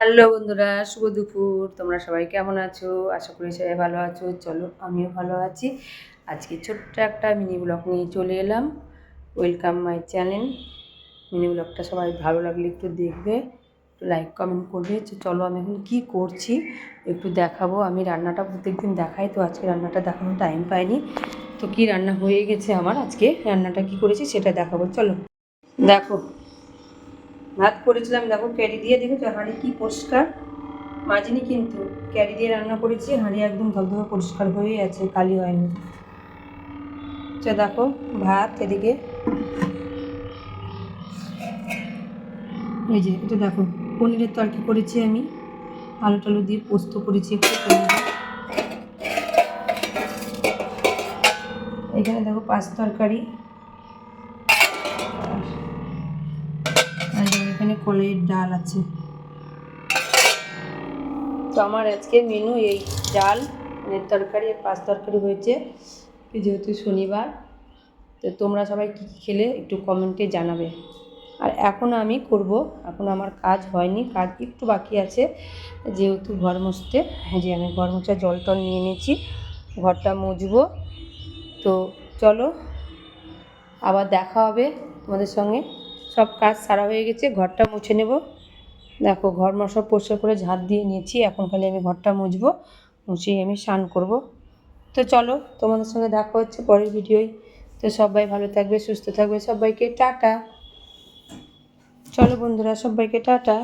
Hello বন্ধুরা, শুভ দুপুর। তোমরা সবাই কেমন আছো? আশা করি সবাই ভালো আছো। চলো আমিও ভালো আছি। আজকে ছোট্ট একটা মিনি ব্লগ নিয়ে চলে এলাম। Welcome my channel. মিনি ব্লগটা সবাই ভালো লাগলে একটু দেখবে, একটু লাইক কমেন্ট করবে। চলো আমি এখন কী করছি একটু দেখাবো। আমি রান্নাটা প্রত্যেকদিন দেখাই, তো আজকে রান্নাটা দেখানোর টাইম পাইনি। তো কী রান্না হয়ে গেছে আমার, আজকে রান্নাটা কী করেছি সেটা দেখাবো। চলো দেখো, ভাত করেছিলাম, দেখো ক্যারি দিয়ে, দেখেছো হাঁড়ি কি পরিষ্কার, মাজিনি কিন্তু ক্যারি দিয়ে রান্না করেছি। হাঁড়ি একদম ধবধবে পরিষ্কার হয়েই আছে, কালি হয়নি। দেখো ভাত এদিকে, এই যে এটা দেখো পনিরের তরকারি করেছি আমি, আলু টালু দিয়ে পোস্ত করেছি একটু পনির। এখানে দেখো পাঁচ তরকারি, আর এখানে কলাইয়ের ডাল আছে। তো আমার আজকের মেনু এই ডাল, পনির তরকারি আর পাঁচ তরকারি হয়েছে, যেহেতু শনিবার। তো তোমরা সবাই কী কী খেলে একটু কমেন্টে জানাবে। আর এখন আমি করব, এখন আমার কাজ হয়নি, কাজ একটু বাকি আছে, যেহেতু ঘর মুছতে, যে আমি ঘর মোছা জল টল নিয়ে নিয়েছি, ঘরটা মুছবো। তো চলো আবার দেখা হবে তোমাদের সঙ্গে। সব কাজ সারা হয়ে গেছে, ঘরটা মুছে নেব। দেখো ঘর সব পরিষ্কার করে ঝাঁট দিয়ে নিয়েছি, এখন খালি আমি ঘরটা মুছবো, মুছিয়ে আমি স্নান করব। তো চলো তোমাদের সঙ্গে দেখা হচ্ছে পরের ভিডিওয়। তো সবাই ভালো থাকবে, সুস্থ থাকবে, সবাইকে টাটা। চলো বন্ধুরা, সবাইকে টাটা।